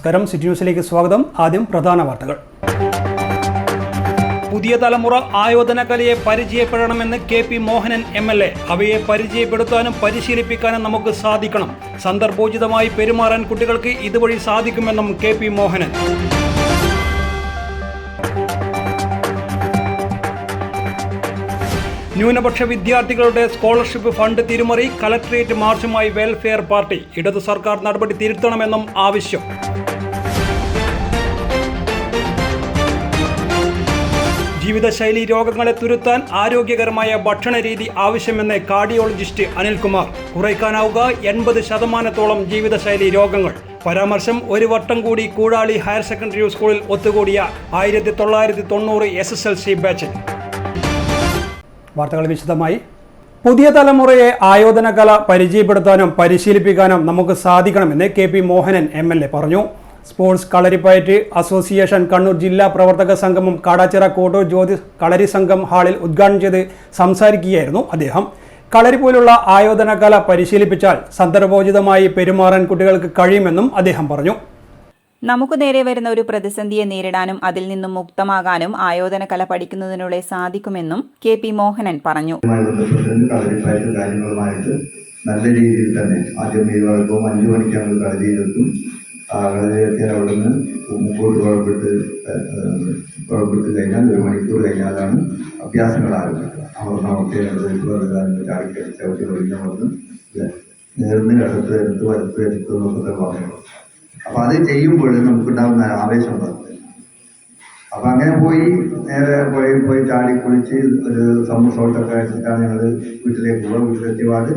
നമസ്കാരം, സിറ്റി ന്യൂസിലേക്ക് സ്വാഗതം. ആദ്യം പ്രധാന വാർത്തകൾ. പുതിയ തലമുറ ആയോധന കലയെ പരിചയപ്പെടണമെന്ന് KP മോഹനൻ MLA. അവയെ പരിചയപ്പെടുത്താനും പരിശീലിപ്പിക്കാനും നമുക്ക് സാധിക്കണം. സന്ദർഭോചിതമായി പെരുമാറാൻ കുട്ടികൾക്ക് ഇതുവഴി സാധിക്കുമെന്നും KP മോഹനൻ. ന്യൂനപക്ഷ വിദ്യാർത്ഥികളുടെ സ്കോളർഷിപ്പ് ഫണ്ട് തിരിമറി, കലക്ട്രേറ്റ് മാർച്ചുമായി വെൽഫെയർ പാർട്ടി. ഇടതു സർക്കാർ നടപടി തിരുത്തണമെന്നും ആവശ്യം. ജീവിതശൈലി രോഗങ്ങളെ തുരുത്താൻ ആരോഗ്യകരമായ ഭക്ഷണരീതി ആവശ്യമെന്ന് കാർഡിയോളജിസ്റ്റ് അനിൽകുമാർ. കുറയ്ക്കാനാവുക 80% ജീവിതശൈലി രോഗങ്ങൾ. പരാമർശം ഒരു വട്ടം കൂടി കൂടാളി ഹയർ സെക്കൻഡറി സ്കൂളിൽ ഒത്തുകൂടിയ 1990 SSLC ബാച്ച്. വാർത്തകൾ വിശദമായി. പുതിയ തലമുറയെ ആയോധന കല പരിചയപ്പെടുത്താനും പരിശീലിപ്പിക്കാനും നമുക്ക് സാധിക്കണമെന്ന് KP മോഹനൻ MLA പറഞ്ഞു. സ്പോർട്സ് കളരിപ്പയറ്റ് അസോസിയേഷൻ കണ്ണൂർ ജില്ലാ പ്രവർത്തക സംഗമം കാടാച്ചിറ കോട്ടൂർ ജ്യോതി കളരി സംഘം ഹാളിൽ ഉദ്ഘാടനം ചെയ്ത് സംസാരിക്കുകയായിരുന്നു അദ്ദേഹം. കളരി പോലുള്ള ആയോധന കല പരിശീലിപ്പിച്ചാൽ സന്ദർഭോചിതമായി പെരുമാറാൻ കുട്ടികൾക്ക് കഴിയുമെന്നും അദ്ദേഹം പറഞ്ഞു. നമുക്ക് നേരെ വരുന്ന ഒരു പ്രതിസന്ധിയെ നേരിടാനും അതിൽ നിന്നും മുക്തമാകാനും ആയോധന കല പഠിക്കുന്നതിലൂടെ സാധിക്കുമെന്നും KP മോഹനൻ പറഞ്ഞു. നല്ല രീതിയിൽ തന്നെ ആദ്യം 5 മണിക്കാണ് കളരിയിലെത്തും. കളരിയിലെത്തിയാൽ അവിടെ നിന്ന് മുമ്പോട്ട് പുറപ്പെട്ട് കഴിഞ്ഞാൽ 1 മണിക്കൂർ കഴിഞ്ഞാലാണ് അഭ്യാസങ്ങൾ ആരംഭിക്കുക. ചവിട്ടി പഠിക്കുന്നവർക്ക് നേർന്ന് എടുത്ത് എന്നൊക്കെ പറഞ്ഞു. അപ്പം അത് ചെയ്യുമ്പോൾ നമുക്കുണ്ടാകുന്ന ആവേശം ഉണ്ടാകും. അപ്പം അങ്ങനെ നേരെ പോയി ചാടി കുളിച്ച് ഒരു സമൂസോട്ടൊക്കെ കഴിച്ചിട്ടാണ് ഞങ്ങൾ വീട്ടിലേക്ക് പോവുക. വീട്ടിലെത്തിയപാട്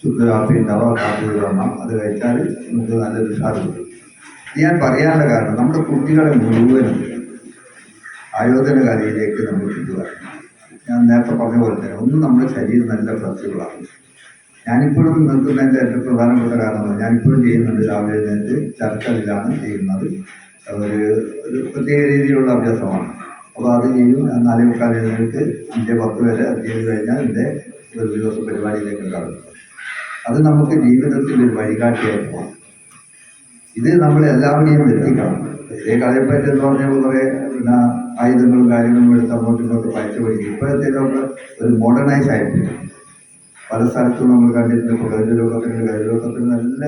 ചുക്ക് കാപ്പി ഉണ്ടാവുക, കാപ്പി വരണം. അത് കഴിച്ചാൽ നമുക്ക് നല്ലൊരു ഉഷാറ് കിട്ടും. ഞാൻ പറയാനുള്ള കാരണം നമ്മുടെ കുട്ടികളെ മുഴുവനും ആയോധന കലയിലേക്ക് നമ്മൾ കിട്ടുക. ഞാൻ നേരത്തെ പറഞ്ഞ പോലെ തന്നെ ഒന്ന് നമ്മുടെ ശരീരം നല്ല ഫ്ലെക്സിബിളാണ്. ഞാനിപ്പോഴും നിർത്തുന്നതിൻ്റെ ഏറ്റവും പ്രധാനപ്പെട്ട കാരണം ഞാനിപ്പോഴും ചെയ്യുന്നുണ്ട്. രാവിലെ നേരത്തെ ചർക്കലിലാണ് ചെയ്യുന്നത്. ഒരു പ്രത്യേക രീതിയിലുള്ള അഭ്യാസമാണ്. അപ്പോൾ അത് ചെയ്യും. 4:45 എഴുന്നേറ്റ് 5:10 വരെ അത് ചെയ്ത് കഴിഞ്ഞാൽ എൻ്റെ ഒരു ദിവസം പരിപാടിയിലേക്ക് കടന്നു. അത് നമുക്ക് ജീവിതത്തിൽ ഒരു വഴികാട്ടിയായിട്ട് പോകണം. ഇത് നമ്മളെല്ലാവരെയും എത്തിക്കണം. ഇതേ കളരിപ്പയറ്റ് എന്ന് പറഞ്ഞാൽ കുറേ ആയുധങ്ങളും കാര്യങ്ങളും എടുത്ത് അങ്ങോട്ടും ഇങ്ങോട്ട് പയറ്റ് പഠിക്കും. ഇപ്പോഴത്തേക്കൊക്കെ ഒരു മോഡേണൈസ് ആയിട്ടുണ്ട്. പല സ്ഥലത്തും നമ്മൾ കണ്ടിട്ടുണ്ട്. കൈലോകത്തിന് നല്ല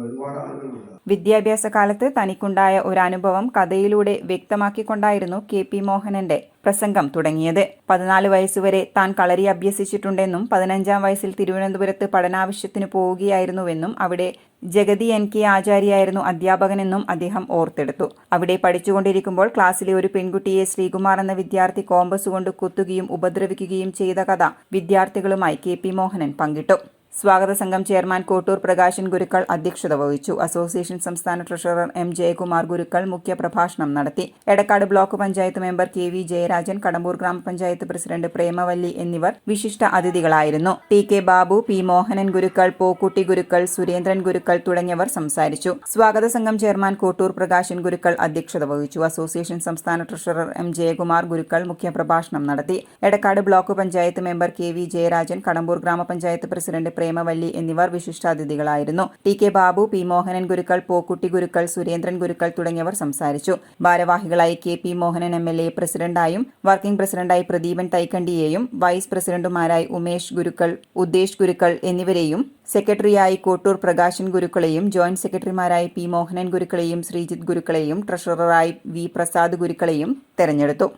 ഒരുപാട് ആളുകളുണ്ട്. വിദ്യാഭ്യാസ കാലത്ത് തനിക്കുണ്ടായ ഒരു അനുഭവം കഥയിലൂടെ വ്യക്തമാക്കിക്കൊണ്ടായിരുന്നു KP മോഹനന്റെ പ്രസംഗം തുടങ്ങിയത്. 14 വയസ്സുവരെ താൻ കളരി അഭ്യസിച്ചിട്ടുണ്ടെന്നും 15-ാം വയസ്സിൽ തിരുവനന്തപുരത്ത് പഠനാവശ്യത്തിന് പോവുകയായിരുന്നുവെന്നും അവിടെ ജഗതി NK ആചാര്യായിരുന്നു അധ്യാപകനെന്നും അദ്ദേഹം ഓർത്തെടുത്തു. അവിടെ പഠിച്ചുകൊണ്ടിരിക്കുമ്പോൾ ക്ലാസ്സിലെ ഒരു പെൺകുട്ടിയെ ശ്രീകുമാർ എന്ന വിദ്യാർത്ഥി കോമ്പസ് കൊണ്ട് കുത്തുകയും ഉപദ്രവിക്കുകയും ചെയ്ത കഥ വിദ്യാർത്ഥികളുമായി KP മോഹനൻ പങ്കിട്ടു. സ്വാഗത സംഘം ചെയർമാൻ കോട്ടൂർ പ്രകാശൻ ഗുരുക്കൾ അധ്യക്ഷത വഹിച്ചു. അസോസിയേഷൻ സംസ്ഥാന ട്രഷറർ M ജയകുമാർ ഗുരുക്കൾ മുഖ്യപ്രഭാഷണം നടത്തി. Edakkad block panchayat member KV Jayarajan, Kadambur ഗ്രാമപഞ്ചായത്ത് പ്രസിഡന്റ് പ്രേമവല്ലി എന്നിവർ വിശിഷ്ട അതിഥികളായിരുന്നു. TK ബാബു, P മോഹനൻ ഗുരുക്കൾ, പോക്കുട്ടി ഗുരുക്കൾ, സുരേന്ദ്രൻ ഗുരുക്കൾ തുടങ്ങിയവർ സംസാരിച്ചു. സ്വാഗത സംഘം ചെയർമാൻ കോട്ടൂർ പ്രകാശൻ ഗുരുക്കൾ അധ്യക്ഷത വഹിച്ചു. അസോസിയേഷൻ സംസ്ഥാന ട്രഷറർ M ജയകുമാർ ഗുരുക്കൾ മുഖ്യപ്രഭാഷണം നടത്തി. Edakkad block panchayat member KV Jayarajan, Kadambur ഗ്രാമപഞ്ചായത്ത് പ്രസിഡന്റ് പ്രേമവല്ലി എന്നിവർ വിശിഷ്ടാതിഥികളായിരുന്നു. TK ബാബു, P മോഹനൻ ഗുരുക്കൾ, പോക്കുട്ടി ഗുരുക്കൾ, സുരേന്ദ്രൻ ഗുരുക്കൾ തുടങ്ങിയവർ സംസാരിച്ചു. ഭാരവാഹികളായി KP മോഹനൻ MLA പ്രസിഡന്റായും വർക്കിംഗ് പ്രസിഡന്റായി പ്രദീപൻ തൈക്കണ്ടിയെയും വൈസ് പ്രസിഡന്റുമാരായി ഉമേഷ് ഗുരുക്കൾ, ഉദ്ദേശ് ഗുരുക്കൾ എന്നിവരെയും സെക്രട്ടറിയായി കോട്ടൂർ പ്രകാശൻ ഗുരുക്കളെയും ജോയിന്റ് സെക്രട്ടറിമാരായി P മോഹനൻ ഗുരുക്കളെയും ശ്രീജിത്ത് ഗുരുക്കളെയും ട്രഷററായി V പ്രസാദ് ഗുരുക്കളെയും തെരഞ്ഞെടുത്തു.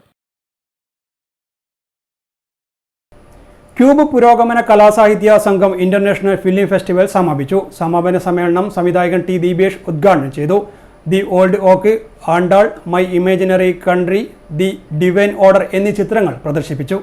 ക്യൂബ് പുരോഗമന കലാസാഹിത്യ സംഘം ഇന്റർനാഷണൽ ഫിലിം ഫെസ്റ്റിവൽ സമാപിച്ചു. സമാപന സമ്മേളനം സംവിധായകൻ T ദീപേഷ് ഉദ്ഘാടനം ചെയ്തു. The old oak, Andal, my imaginary country, the divine order എന്നീ ചിത്രങ്ങൾ പ്രദർശിപ്പിച്ചു.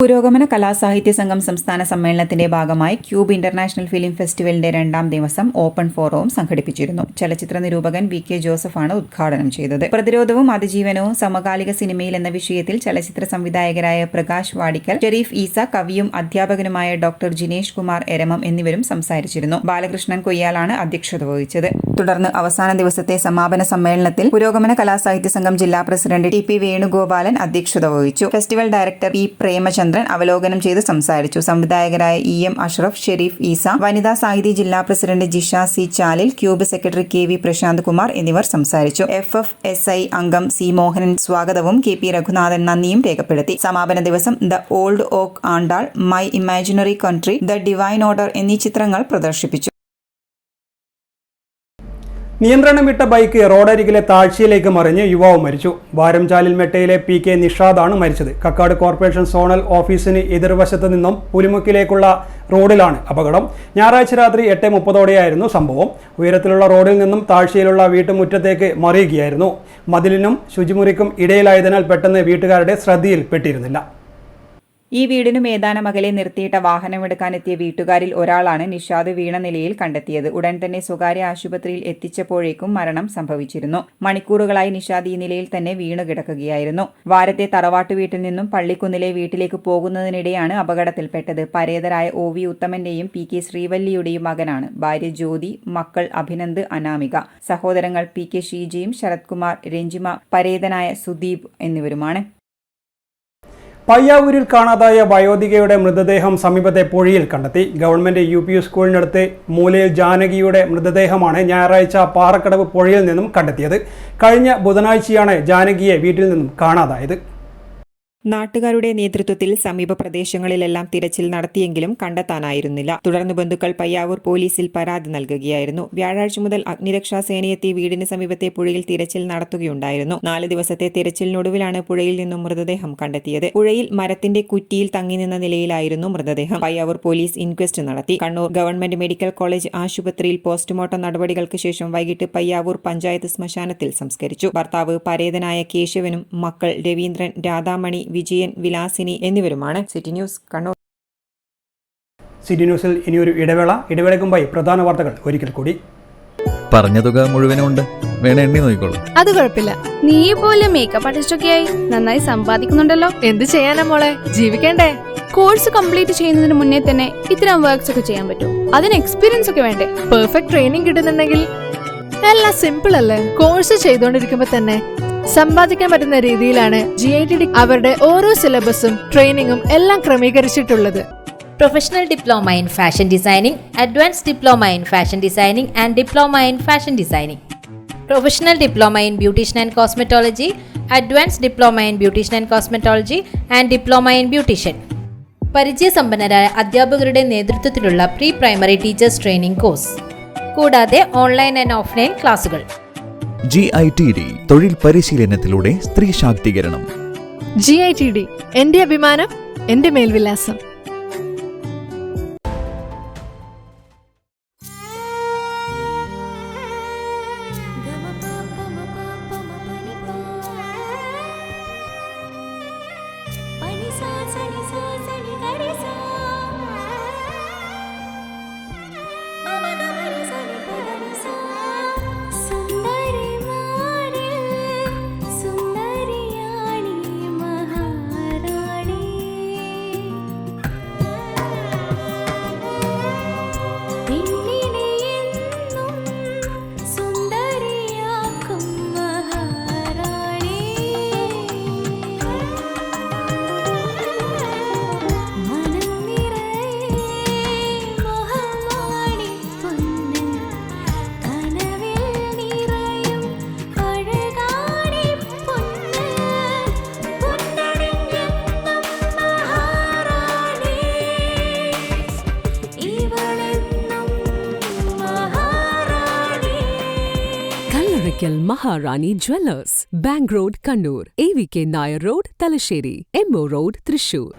പുരോഗമന കലാസാഹിത്യ സംഘം സംസ്ഥാന സമ്മേളനത്തിന്റെ ഭാഗമായി ക്യൂബ് ഇന്റർനാഷണൽ ഫിലിം ഫെസ്റ്റിവലിന്റെ 2ാം ദിവസം ഓപ്പൺ ഫോറവും സംഘടിപ്പിച്ചിരുന്നു. ചലച്ചിത്ര നിരൂപകൻ VK ജോസഫാണ് ഉദ്ഘാടനം ചെയ്തത്. പ്രതിരോധവും അതിജീവനവും സമകാലിക സിനിമയിൽ എന്ന വിഷയത്തിൽ ചലച്ചിത്ര സംവിധായകരായ പ്രകാശ് വാടിക്കൽ, ഷെരീഫ് ഈസ, കവിയും അധ്യാപകനുമായ ഡോക്ടർ ജിനേഷ് കുമാർ എരമം എന്നിവരും സംസാരിച്ചിരുന്നു. ബാലകൃഷ്ണൻ കൊയ്യാലാണ് അധ്യക്ഷത വഹിച്ചത്. തുടർന്ന് അവസാന ദിവസത്തെ സമാപന സമ്മേളനത്തിൽ പുരോഗമന കലാസാഹിത്യ സംഘം ജില്ലാ പ്രസിഡന്റ് TP വേണുഗോപാലൻ അധ്യക്ഷത വഹിച്ചു. ഫെസ്റ്റിവൽ ഡയറക്ടർ P പ്രേമചന്ദ്രൻ, ചന്ദ്രൻ അവലോകനം ചെയ്ത് സംസാരിച്ചു. സംവിധായകരായ EM അഷ്റഫ്, ഷെരീഫ് ഈസ, വനിതാ സാഹിതി ജില്ലാ president Jisha C Chalil, cube secretary KV Prasanth Kumar എന്നിവർ സംസാരിച്ചു. FFSI അംഗം C മോഹനൻ സ്വാഗതവും KP രഘുനാഥൻ നന്ദിയും രേഖപ്പെടുത്തി. സമാപന ദിവസം the old oak Andal, my imaginary country, the divine order എന്നീ ചിത്രങ്ങൾ പ്രദർശിപ്പിച്ചു. നിയന്ത്രണം വിട്ട ബൈക്ക് റോഡരികിലെ താഴ്ചയിലേക്ക് മറിഞ്ഞ് യുവാവ് മരിച്ചു. വാരംചാലിൽ മെട്ടയിലെ PK നിഷാദാണ് മരിച്ചത്. കക്കാട് കോർപ്പറേഷൻ സോണൽ ഓഫീസിന് എതിർവശത്ത് നിന്നും പുലിമുക്കിലേക്കുള്ള റോഡിലാണ് അപകടം. ഞായറാഴ്ച രാത്രി 8:30ഓടെയായിരുന്നു സംഭവം. ഉയരത്തിലുള്ള റോഡിൽ നിന്നും താഴ്ചയിലുള്ള വീട്ടുമുറ്റത്തേക്ക് മറിയുകയായിരുന്നു. മതിലിനും ശുചിമുറിക്കും ഇടയിലായതിനാൽ പെട്ടെന്ന് വീട്ടുകാരുടെ ശ്രദ്ധയിൽപ്പെട്ടിരുന്നില്ല. ഈ വീടിനും ഏതാനും അകലെ നിർത്തിയിട്ട വാഹനമെടുക്കാനെത്തിയ വീട്ടുകാരിൽ ഒരാളാണ് നിഷാദ് വീണ നിലയിൽ കണ്ടെത്തിയത്. ഉടൻ തന്നെ സ്വകാര്യ ആശുപത്രിയിൽ എത്തിച്ചപ്പോഴേക്കും മരണം സംഭവിച്ചിരുന്നു. മണിക്കൂറുകളായി നിഷാദ് ഈ നിലയിൽ തന്നെ വീണു കിടക്കുകയായിരുന്നു. വാരത്തെ തറവാട്ടു വീട്ടിൽ നിന്നും പള്ളിക്കുന്നിലെ വീട്ടിലേക്ക് പോകുന്നതിനിടെയാണ് അപകടത്തിൽപ്പെട്ടത്. പരേതരായ OV ഉത്തമന്റെയും PK ശ്രീവല്ലിയുടെയും മകനാണ്. ഭാര്യ ജ്യോതി, മക്കൾ അഭിനന്ദ്, അനാമിക. സഹോദരങ്ങൾ PK ഷീജയും ശരത് കുമാർ, രഞ്ജിമ, പരേതനായ സുദീപ് എന്നിവരുമാണ്. പയ്യാവൂരിൽ കാണാതായ വയോധികയുടെ മൃതദേഹം സമീപത്തെ പുഴയിൽ കണ്ടെത്തി. ഗവൺമെന്റ് UP സ്കൂളിനടുത്ത് മൂലയിൽ ജാനകിയുടെ മൃതദേഹമാണ് ഞായറാഴ്ച പാറക്കടവ് പുഴയിൽ നിന്നും കണ്ടെത്തിയത്. കഴിഞ്ഞ ബുധനാഴ്ചയാണ് ജാനകിയെ വീട്ടിൽ നിന്നും കാണാതായത്. നാട്ടുകാരുടെ നേതൃത്വത്തിൽ സമീപ പ്രദേശങ്ങളിലെല്ലാം തിരച്ചിൽ നടത്തിയെങ്കിലും കണ്ടെത്താനായിരുന്നില്ല. തുടർന്ന് ബന്ധുക്കൾ പയ്യാവൂർ പോലീസിൽ പരാതി നൽകുകയായിരുന്നു. വ്യാഴാഴ്ച മുതൽ അഗ്നിരക്ഷാ സേനയെത്തി വീടിന് സമീപത്തെ പുഴയിൽ തിരച്ചിൽ നടത്തുകയുണ്ടായിരുന്നു. 4 ദിവസത്തെ തിരച്ചിലിനൊടുവിലാണ് പുഴയിൽ നിന്നും മൃതദേഹം കണ്ടെത്തിയത്. പുഴയിൽ മരത്തിന്റെ കുറ്റിയിൽ തങ്ങി നിന്ന നിലയിലായിരുന്നു മൃതദേഹം. പയ്യാവൂർ പോലീസ് ഇൻക്വസ്റ്റ് നടത്തി. കണ്ണൂർ ഗവൺമെന്റ് മെഡിക്കൽ കോളേജ് ആശുപത്രിയിൽ പോസ്റ്റ്മോർട്ടം നടപടികൾക്ക് ശേഷം വൈകിട്ട് പയ്യാവൂർ പഞ്ചായത്ത് ശ്മശാനത്തിൽ സംസ്കരിച്ചു. ഭർത്താവ് പരേതനായ കേശവനും മക്കൾ രവീന്ദ്രൻ, രാധാമണി, വിജയൻ, വിലാസിനി എന്നിവരുമാണ്. City news, Kannur. സിറ്റി ന്യൂസിൽ ഇനിയൊരു ഇടവേള. ഇടവേളയ്ക്കുമ്പായി പ്രധാന വാർത്തകൾ ഒരിക്കൽ കൂടി. പറഞ്ഞ തുക മുഴുവനുണ്ട്, വേണ എണ്ണി നോക്കിക്കോളൂ. അത് കുഴപ്പമില്ല. നീ പോലെ മേക്കപ്പ് ആർട്ടിസ്റ്റ് ആയി നന്നായി സമ്പാദിക്കുന്നുണ്ടല്ലോ. എന്ത് ചെയ്യാനാ മോളെ, ജീവിക്കണ്ടേ? കോഴ്സ് കംപ്ലീറ്റ് ചെയ്യുന്നതിന് മുന്നേ തന്നെ ഇത്തരം വർക്ക്സ് ഒക്കെ ചെയ്യാൻ പറ്റും. അതിന് എക്സ്പീരിയൻസ് ഒക്കെ വേണ്ടേ? പെർഫെക്റ്റ് ട്രെയിനിങ് കിട്ടുന്നുണ്ടെങ്കിൽ എല്ലാം സിമ്പിൾ അല്ലേ? കോഴ്സ് ചെയ്തുകൊണ്ടിരിക്കുമ്പോ തന്നെ സമ്പാദിക്കാൻ പറ്റുന്ന രീതിയിലാണ് GITD അവരുടെ ഓരോ സിലബസും ട്രെയിനിങ്ങും എല്ലാം ക്രമീകരിച്ചിട്ടുള്ളത്. Professional Diploma in Fashion Designing, Advanced Diploma in Fashion Designing and Diploma in Fashion Designing. Professional Diploma in Beautician and Cosmetology, Advanced Diploma in Beautician and Cosmetology and Diploma in Beautician. പരിചയസമ്പന്നരായ അധ്യാപകരുടെ നേതൃത്വത്തിലുള്ള pre primary teachers training course, കൂടാതെ online and offline ക്ലാസുകൾ. GITD തൊഴിൽ പരിശീലനത്തിലൂടെ സ്ത്രീ ശാക്തീകരണം. GITD എന്റെ അഭിമാനം, എന്റെ മേൽവിലാസം. Maharani jewellers, bank road Kannur, AVK Nair road Thalassery, MO road Thrissur.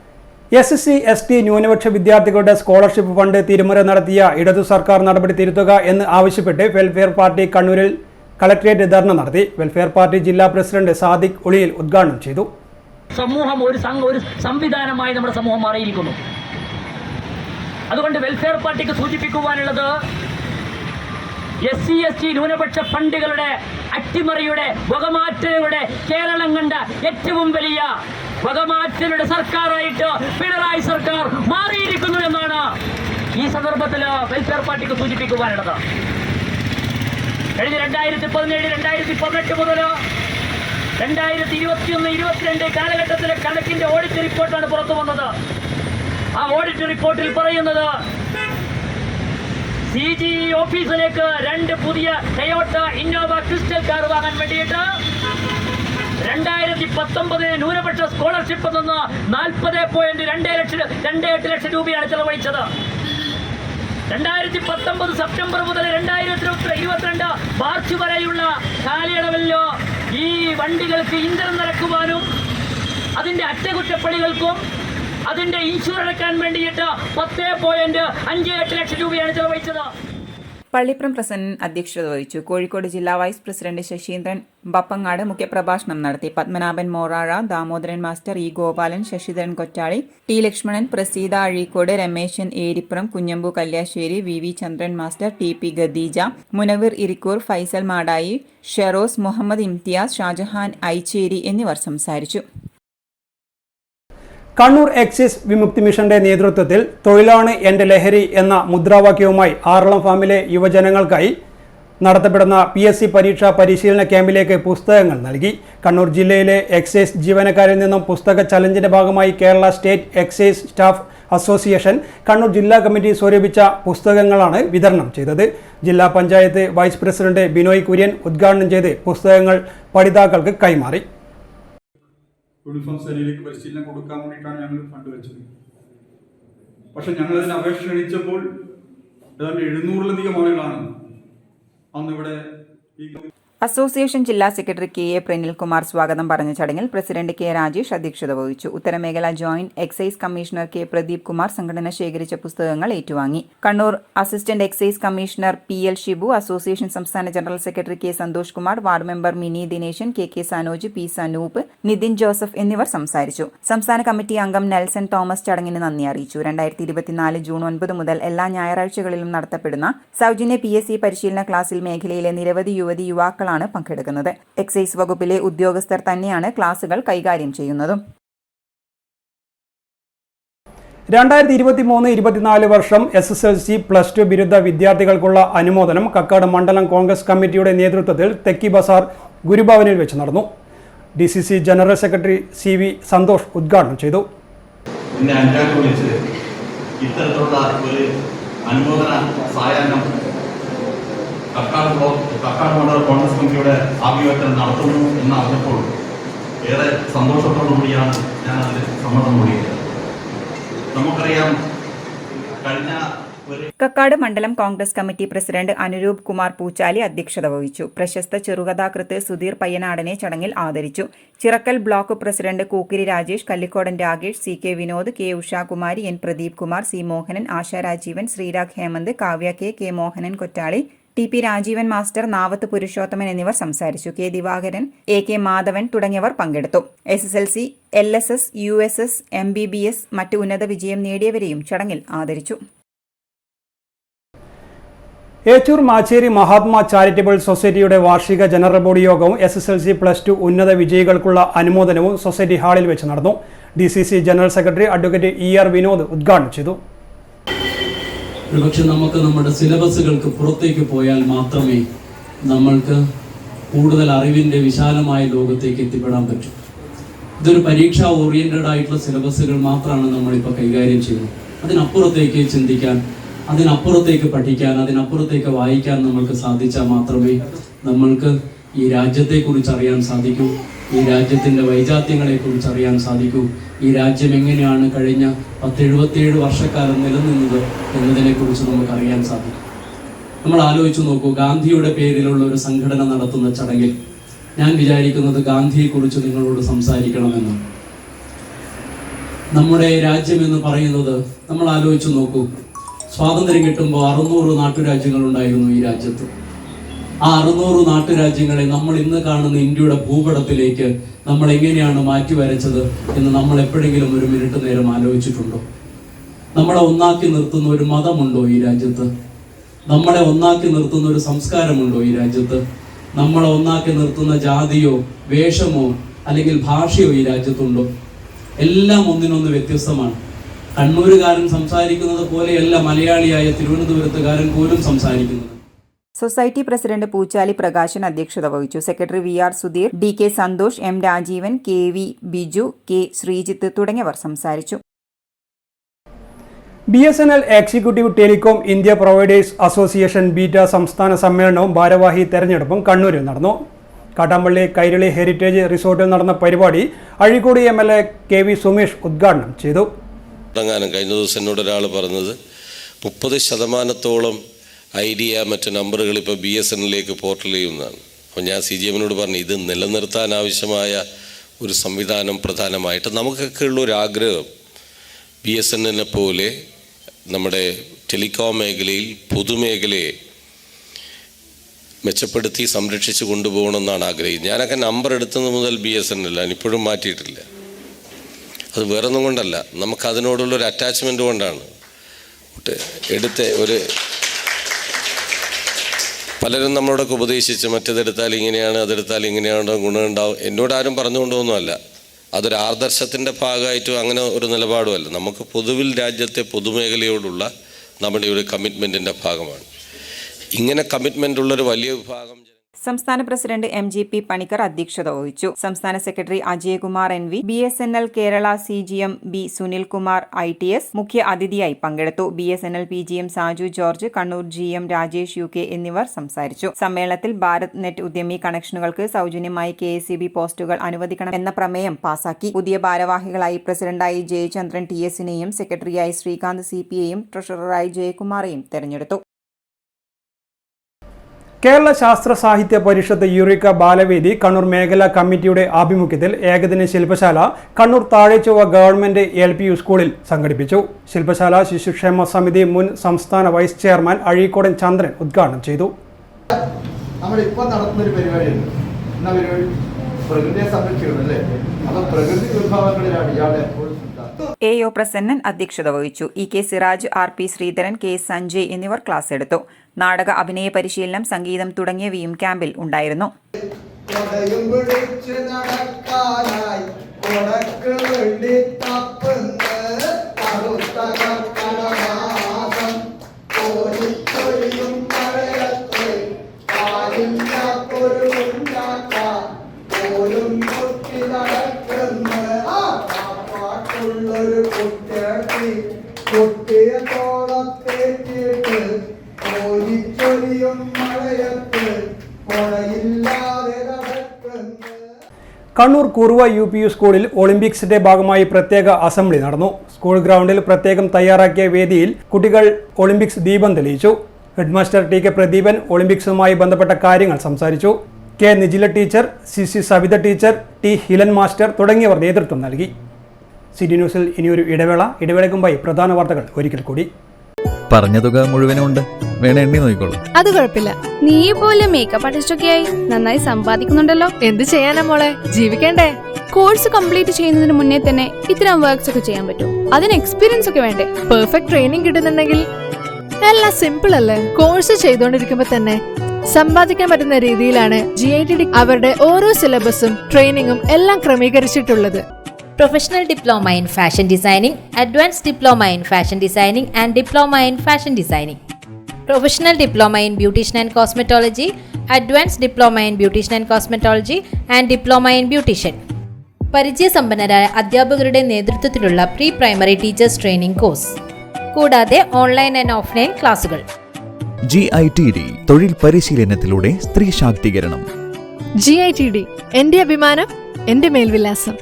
SSC ST ന്യൂനപക്ഷ വിദ്യാർത്ഥികളുടെ സ്കോളർഷിപ്പ് ഫണ്ട് തിരിമറി നടത്തിയ ഇടതു സർക്കാർ നടപടി തിരുത്തുക എന്ന് ആവശ്യപ്പെട്ട് വെൽഫെയർ പാർട്ടി കണ്ണൂരിൽ കളക്ടറേറ്റ് ധർണ നടത്തി. വെൽഫെയർ പാർട്ടി ജില്ലാ പ്രസിഡന്റ് സാദിഖ് ഉളിയിൽ ഉദ്ഘാടനം ചെയ്തു. സമൂഹം ഒരു സംവിധാനമായി നമ്മുടെ സമൂഹം മാറിയിരിക്കുന്നു. അതുകൊണ്ട് വെൽഫെയർ പാർട്ടിക്ക് സൂചിപ്പിക്കുവാനുള്ളത് SC ST ന്യൂനപക്ഷ ഫണ്ടുകളുടെ അട്ടിമറിയുടെ വകമാറ്റങ്ങളുടെ കേരളം കണ്ട ഏറ്റവും വലിയ വകമാറ്റങ്ങളുടെ സർക്കാരായിട്ട് പിണറായി സർക്കാർ മാറിയിരിക്കുന്നു എന്നാണ് ഈ സന്ദർഭത്തിൽ വെൽഫെയർ പാർട്ടിക്ക് സൂചിപ്പിക്കുവാനുള്ളത്. കഴിഞ്ഞ 2017-2018 മുതൽ 2021-22 കാലഘട്ടത്തിലെ കണക്കിന്റെ ഓഡിറ്റ് റിപ്പോർട്ടാണ് പുറത്തു വന്നത്. ആ ഓഡിറ്റ് റിപ്പോർട്ടിൽ പറയുന്നത് CG ഓഫീസിലേക്ക് 2 പുതിയ ടൊയോട്ട ഇന്നോവ ക്രിസ്റ്റൽ കാർ വാങ്ങാൻ വേണ്ടിയിട്ട് 2019 ന്യൂനപക്ഷ സ്കോളർഷിപ്പ് നിന്ന് 40.28 ലക്ഷം രൂപയാണ് ചെലവഴിച്ചത്. 2019 സെപ്റ്റംബർ മുതൽ 2022 മാർച്ച് വരെയുള്ള കാലയളവിലോ ഈ വണ്ടികൾക്ക് ഇന്ധനം നിറക്കുവാനും അതിന്റെ അറ്റകുറ്റപ്പണികൾക്കും അതിന്റെ ഇൻഷുറൻസ് അടക്കാൻ വേണ്ടിയിട്ട് 10.58 ലക്ഷം രൂപയാണ് ചെലവഴിച്ചത്. പള്ളിപ്രം പ്രസന്നൻ അധ്യക്ഷത വഹിച്ചു. കോഴിക്കോട് ജില്ലാ വൈസ് പ്രസിഡന്റ് ശശീന്ദ്രൻ ബപ്പങ്ങാട് മുഖ്യപ്രഭാഷണം നടത്തി. Padmanabhan Morazha, Damodaran master, E Gopalan, Sasidharan Kottali, T Lakshmanan, Praseetha Azhikode, Rameshan Eripuram, Kunhambu Kalliasseri, V Chandran master, TP Khadeeja, Munavar Irikkur, Faisal Madayi, Sheroz, Muhammad Imtiaz, Shajahan Aicheri എന്നിവർ സംസാരിച്ചു. കണ്ണൂർ എക്സൈസ് വിമുക്തി മിഷന്റെ നേതൃത്വത്തിൽ തൊഴിലാണ് എൻ്റെ ലഹരി എന്ന മുദ്രാവാക്യവുമായി ആറളം ഫാമിലെ യുവജനങ്ങൾക്കായി നടത്തപ്പെടുന്ന PSC പരീക്ഷാ പരിശീലന ക്യാമ്പിലേക്ക് പുസ്തകങ്ങൾ നൽകി. കണ്ണൂർ ജില്ലയിലെ എക്സൈസ് ജീവനക്കാരിൽ നിന്നും പുസ്തക ചലഞ്ചിന്റെ ഭാഗമായി Kerala state excise staff association Kannur ജില്ലാ കമ്മിറ്റി സ്വരൂപിച്ച പുസ്തകങ്ങളാണ് വിതരണം ചെയ്തത്. ജില്ലാ പഞ്ചായത്ത് വൈസ് പ്രസിഡന്റ് ബിനോയ് കുര്യൻ ഉദ്ഘാടനം ചെയ്ത് പുസ്തകങ്ങൾ പഠിതാക്കൾക്ക് കൈമാറി. യൂണിഫോം സേനയിലേക്ക് പരിശീലനം കൊടുക്കാൻ വേണ്ടിയിട്ടാണ് ഞങ്ങൾ ഫണ്ട് വെച്ചത്. പക്ഷെ ഞങ്ങളതിന് അപേക്ഷ ക്ഷണിച്ചപ്പോൾ ഏതാണ്ട് 700-ലധികം ആളുകളാണ് അന്നിവിടെ ഈ അസോസിയേഷൻ ജില്ലാ സെക്രട്ടറി KA പ്രനിൽകുമാർ സ്വാഗതം പറഞ്ഞ ചടങ്ങിൽ പ്രസിഡന്റ് K രാജേഷ് അധ്യക്ഷത വഹിച്ചു. ഉത്തരമേഖല joint excise commissioner K Pradeep Kumar സംഘടന ശേഖരിച്ച പുസ്തകങ്ങൾ ഏറ്റുവാങ്ങി. Kannur assistant excise commissioner PL Shibu, association സംസ്ഥാന general secretary K Santhosh Kumar, ward member Mini Dineshan, KK Sanoj, P Sanoop, Nithin Joseph എന്നിവർ സംസാരിച്ചു. സംസ്ഥാന കമ്മിറ്റി അംഗം നെൽസൺ തോമസ് ചടങ്ങിന് നന്ദി അറിയിച്ചു. 2024 ജൂൺ 9 മുതൽ എല്ലാ ഞായറാഴ്ചകളിലും നടത്തപ്പെടുന്ന സൗജന്യ PSC പരിശീലന ക്ലാസ്സിൽ മേഖലയിലെ നിരവധി യുവാക്കൾ പങ്കെടുക്കുന്നത്. എക്സൈസ് വകുപ്പിലെ ഉദ്യോഗസ്ഥർ തന്നെയാണ് ക്ലാസുകൾ കൈകാര്യം ചെയ്യുന്നതും. 2023-24 വർഷം SSLC +2 ബിരുദ വിദ്യാർത്ഥികൾക്കുള്ള അനുമോദനം കക്കാട് മണ്ഡലം കോൺഗ്രസ് കമ്മിറ്റിയുടെ നേതൃത്വത്തിൽ തെക്കി ബസാർ ഗുരുഭവനിൽ വെച്ച് നടന്നു. DCC general secretary CV Santhosh ഉദ്ഘാടനം ചെയ്തു. കക്കാട് മണ്ഡലം കോൺഗ്രസ് കമ്മിറ്റിയുടെ ആഭിമുഖ്യത്തിൽ നടത്തുന്നു എന്ന് അറിഞ്ഞപ്പോൾ ഏറെ സന്തോഷത്തോടു കൂടിയാണ് ഞാൻ അതിൽ സമ്മതം കൂടിയത്. നമുക്കറിയാം, കഴിഞ്ഞ കക്കാട് മണ്ഡലം കോൺഗ്രസ് കമ്മിറ്റി പ്രസിഡന്റ് അനുരൂപ് കുമാർ പൂച്ചാലി അധ്യക്ഷത വഹിച്ചു. പ്രശസ്ത ചെറുകഥാകൃത്ത് സുധീർ പയ്യനാടനെ ചടങ്ങിൽ ആദരിച്ചു. Chirakkal block president Kookkiri Rajesh, Kallikodan Rakesh, CK Vinod, K Ushakumari, N Pradeep Kumar, C Mohanan, Asha Rajeevan, Sreerag Hemanth, Kavya K Mohanan Kottali, TP Rajeevan master, Navath Purushothaman എന്നിവർ സംസാരിച്ചു. K ദിവാകരൻ, AK മാധവൻ തുടങ്ങിയവർ പങ്കെടുത്തു. SSLC, LSS, USS, MBBS മറ്റ് ഉന്നത വിജയം നേടിയവരെയും ചടങ്ങിൽ ആദരിച്ചു. ഏച്ചൂർ മാച്ചേരി മഹാത്മാ ചാരിറ്റബിൾ സൊസൈറ്റിയുടെ വാർഷിക ജനറൽ ബോഡി യോഗവും SSLC +2 ഉന്നത വിജയികൾക്കുള്ള അനുമോദനവും സൊസൈറ്റി ഹാളിൽ വെച്ച് നടന്നു. DCC general secretary advocate ER Vinod ഉദ്ഘാടനം ചെയ്തു. ഒരുപക്ഷെ നമുക്ക് നമ്മുടെ സിലബസുകൾക്ക് പുറത്തേക്ക് പോയാൽ മാത്രമേ നമ്മൾക്ക് കൂടുതൽ അറിവിൻ്റെ വിശാലമായ ലോകത്തേക്ക് എത്തിപ്പെടാൻ പറ്റൂ. ഇതൊരു പരീക്ഷാ ഓറിയൻറ്റഡ് ആയിട്ടുള്ള സിലബസുകൾ മാത്രമാണ് നമ്മളിപ്പോൾ കൈകാര്യം ചെയ്യുന്നത്. അതിനപ്പുറത്തേക്ക് ചിന്തിക്കാൻ, അതിനപ്പുറത്തേക്ക് പഠിക്കാൻ, അതിനപ്പുറത്തേക്ക് വായിക്കാൻ നമ്മൾക്ക് സാധിച്ചാൽ മാത്രമേ നമ്മൾക്ക് ഈ രാജ്യത്തെക്കുറിച്ച് അറിയാൻ സാധിക്കൂ, ഈ രാജ്യത്തിൻ്റെ വൈജാത്യങ്ങളെക്കുറിച്ച് അറിയാൻ സാധിക്കൂ, ഈ രാജ്യം എങ്ങനെയാണ് കഴിഞ്ഞ 1077 വർഷക്കാലം നിലനിന്നത് എന്നതിനെക്കുറിച്ച് നമുക്ക് അറിയാൻ സാധിക്കും. നമ്മൾ ആലോചിച്ച് നോക്കൂ, ഗാന്ധിയുടെ പേരിലുള്ള ഒരു സംഘടന നടത്തുന്ന ചടങ്ങിൽ ഞാൻ വിചാരിക്കുന്നത് ഗാന്ധിയെക്കുറിച്ച് നിങ്ങളോട് സംസാരിക്കണമെന്നാണ്. നമ്മുടെ രാജ്യം എന്ന് പറയുന്നത് നമ്മൾ ആലോചിച്ച് നോക്കൂ, സ്വാതന്ത്ര്യം കിട്ടുമ്പോൾ 600 നാട്ടുരാജ്യങ്ങളുണ്ടായിരുന്നു ഈ രാജ്യത്ത്. ആ 600 നാട്ടുരാജ്യങ്ങളെ നമ്മൾ ഇന്ന് കാണുന്ന ഇന്ത്യയുടെ ഭൂപടത്തിലേക്ക് നമ്മൾ എങ്ങനെയാണ് മാറ്റി വരച്ചത് എന്ന് നമ്മൾ എപ്പോഴെങ്കിലും ഒരു മിനിറ്റ് നേരം ആലോചിച്ചിട്ടുണ്ടോ? നമ്മളെ ഒന്നാക്കി നിർത്തുന്ന ഒരു മതമുണ്ടോ ഈ രാജ്യത്ത്? നമ്മളെ ഒന്നാക്കി നിർത്തുന്ന ഒരു സംസ്കാരമുണ്ടോ ഈ രാജ്യത്ത്? നമ്മളെ ഒന്നാക്കി നിർത്തുന്ന ജാതിയോ വേഷമോ അല്ലെങ്കിൽ ഭാഷയോ ഈ രാജ്യത്തുണ്ടോ? എല്ലാം ഒന്നിനൊന്ന് വ്യത്യസ്തമാണ്. കണ്ണൂരുകാരൻ സംസാരിക്കുന്നത് പോലെയല്ല മലയാളിയായ തിരുവനന്തപുരത്തുകാരൻ പോലും സംസാരിക്കുന്നത്. സൊസൈറ്റി പ്രസിഡന്റ് പൂച്ചാലി പ്രകാശൻ അധ്യക്ഷത വഹിച്ചു. Secretary VR Sudheer, DK Santhosh, M Rajeevan, KV Biju, K Sreejith തുടങ്ങിയവർ സംസാരിച്ചു. BSNL executive telecom India providers association ബീറ്റ സംസ്ഥാന സമ്മേളനവും ഭാരവാഹി തെരഞ്ഞെടുപ്പും കണ്ണൂരിൽ നടന്നു. കാട്ടാമ്പള്ളി കൈരളി ഹെറിറ്റേജ് റിസോർട്ടിൽ നടന്ന പരിപാടി അഴീക്കോട് MLA KV സുമേഷ് ഉദ്ഘാടനം ചെയ്തു. കഴിഞ്ഞ ദിവസം എന്നോട് ഒരാൾ പറഞ്ഞത് 30% ഐഡിയ മറ്റ് നമ്പറുകൾ ഇപ്പോൾ BSNLിലേക്ക് പോർട്ടൽ ചെയ്യുന്നതാണ്. അപ്പോൾ ഞാൻ CGMനോട് പറഞ്ഞു, ഇത് നിലനിർത്താൻ ആവശ്യമായ ഒരു സംവിധാനം പ്രധാനമായിട്ട് നമുക്കൊക്കെ ഉള്ളൊരു ആഗ്രഹം BSNLനെ പോലെ നമ്മുടെ ടെലികോം മേഖലയിൽ പൊതുമേഖലയെ മെച്ചപ്പെടുത്തി സംരക്ഷിച്ച് കൊണ്ടുപോകണമെന്നാണ് ആഗ്രഹിക്കുന്നത്. ഞാനൊക്കെ നമ്പർ എടുത്തത് മുതൽ BSNL ഇപ്പോഴും മാറ്റിയിട്ടില്ല. അത് വേറൊന്നും കൊണ്ടല്ല, നമുക്കതിനോടുള്ളൊരു അറ്റാച്ച്മെൻറ്റ് കൊണ്ടാണ്. പലരും നമ്മളോടൊക്കെ ഉപദേശിച്ച് മറ്റേതെടുത്താൽ ഇങ്ങനെയാണ്, അതെടുത്താൽ ഇങ്ങനെയാണ്, ഗുണമുണ്ടാവും. എന്നോടാരും പറഞ്ഞുകൊണ്ടൊന്നുമല്ല. അതൊരു ആദർശത്തിൻ്റെ ഭാഗമായിട്ടും അങ്ങനെ ഒരു നിലപാടുമല്ല. നമുക്ക് പൊതുവിൽ രാജ്യത്തെ പൊതുമേഖലയോടുള്ള നമ്മുടെ ഒരു കമ്മിറ്റ്മെൻറ്റിൻ്റെ ഭാഗമാണ്. ഇങ്ങനെ കമ്മിറ്റ്മെൻ്റ് ഉള്ളൊരു വലിയ വിഭാഗം. സംസ്ഥാന പ്രസിഡന്റ് MGP പണിക്കർ അധ്യക്ഷത വഹിച്ചു. സംസ്ഥാന secretary Ajayakumar NV, BSNL Kerala CGM B Sunilkumar ITS മുഖ്യ അതിഥിയായി പങ്കെടുത്തു. BSNL PGM Saju George, Kannur GM Rajesh UK എന്നിവർ സംസാരിച്ചു. സമ്മേളനത്തിൽ ഭാരത് നെറ്റ് ഉദ്യമി കണക്ഷനുകൾക്ക് സൗജന്യമായി KSEB പോസ്റ്റുകൾ അനുവദിക്കണം എന്ന പ്രമേയം പാസാക്കി. പുതിയ ഭാരവാഹികളായി പ്രസിഡന്റായി ജയചന്ദ്രൻ TSനെയും സെക്രട്ടറിയായി ശ്രീകാന്ത് CPയെയും ട്രഷററായി ജയകുമാറെയും തെരഞ്ഞെടുത്തു. കേരള ശാസ്ത്ര സാഹിത്യ പരിഷത്ത് യൂറിക്ക ബാലവേദി കണ്ണൂർ മേഖലാ കമ്മിറ്റിയുടെ ആഭിമുഖ്യത്തിൽ ഏകദിന ശില്പശാല കണ്ണൂർ താഴെച്ചൊവ്വ ഗവൺമെന്റ് LPU സ്കൂളിൽ സംഘടിപ്പിച്ചു. ശില്പശാല ശിശുക്ഷേമ സമിതി മുൻ സംസ്ഥാന വൈസ് ചെയർമാൻ അഴീക്കോടൻ ചന്ദ്രൻ ഉദ്ഘാടനം ചെയ്തു. നമ്മളിപ്പോൾ നടത്തുന്നൊരു പരിപാടിയുണ്ട്. എന്നാ പരിപാടി? പ്രകൃതിയെ സംരക്ഷിക്കണല്ലേ. അപ്പം പ്രകൃതി വിഭാഗങ്ങളിലാണ് ഇയാളെ AO പ്രസന്നൻ അധ്യക്ഷത വഹിച്ചു. EK Siraj, RP Sreedharan, K Sanjay എന്നിവർ ക്ലാസ് എടുത്തു. നാടക അഭിനയ പരിശീലനം, സംഗീതം തുടങ്ങിയവയും ക്യാമ്പിൽ ഉണ്ടായിരുന്നു. കണ്ണൂർ കുറുവ UPU സ്കൂളിൽ ഒളിമ്പിക്സിന്റെ ഭാഗമായി പ്രത്യേക അസംബ്ലി നടന്നു. സ്കൂൾ ഗ്രൗണ്ടിൽ പ്രത്യേകം തയ്യാറാക്കിയ വേദിയിൽ കുട്ടികൾ ഒളിമ്പിക്സ് ദീപം തെളിയിച്ചു. ഹെഡ്മാസ്റ്റർ TK പ്രദീപൻ ഒളിമ്പിക്സുമായി ബന്ധപ്പെട്ട കാര്യങ്ങൾ സംസാരിച്ചു. K Nijila teacher, CC Savitha teacher, T Hilan master തുടങ്ങിയവർ നേതൃത്വം നൽകി. സിറ്റി ന്യൂസിൽ ഇനിയൊരു ഇടവേളയ്ക്കുമ്പായി പ്രധാന വാർത്തകൾ ഒരിക്കൽ കൂടി. പറഞ്ഞ തുക മുഴുവനും ഉണ്ട്, വേണേ എണ്ണി നോക്കിക്കോളൂ. അത് കുഴപ്പമില്ല. നീ പോലെ മേക്കപ്പ് ആർട്ടിസ്റ്റൊക്കെ ആയി നന്നായി സമ്പാദിക്കുന്നുണ്ടല്ലോ. എന്ത് ചെയ്യാനാ മോളെ, ജീവിക്കണ്ടേ? കോഴ്സ് കംപ്ലീറ്റ് ചെയ്യുന്നതിന് മുന്നേ തന്നെ ഇത്തരം വർക്ക്സ് ഒക്കെ ചെയ്യാൻ പറ്റും. അതിന് എക്സ്പീരിയൻസ് ഒക്കെ വേണ്ടേ? പെർഫെക്റ്റ് ട്രെയിനിങ് കിട്ടുന്നുണ്ടെങ്കിൽ എല്ലാം സിമ്പിൾ അല്ലേ? കോഴ്സ് ചെയ്തുകൊണ്ടിരിക്കുമ്പോ തന്നെ സമ്പാദിക്കാൻ പറ്റുന്ന രീതിയിലാണ് GITD അവരുടെ ഓരോ സിലബസും ട്രെയിനിങ്ങും എല്ലാം ക്രമീകരിച്ചിട്ടുള്ളത്. Professional Diploma in Fashion Designing, Advanced Diploma in Fashion Designing and Diploma in Fashion Designing. Professional Diploma in Beautician and Cosmetology, Advanced Diploma in Beautician and Cosmetology and Diploma in Beautician. പരിചയസമ്പന്നരായ അധ്യാപകരുടെ നേതൃത്വത്തിലുള്ള pre primary teachers training course, കൂടാതെ online and offline ക്ലാസുകൾ. GITD തൊഴിൽ പരിശീലനത്തിലൂടെ സ്ത്രീ ശാക്തീകരണം. GITD എന്റെ അഭിമാനം, എന്റെ മേൽവിലാസം.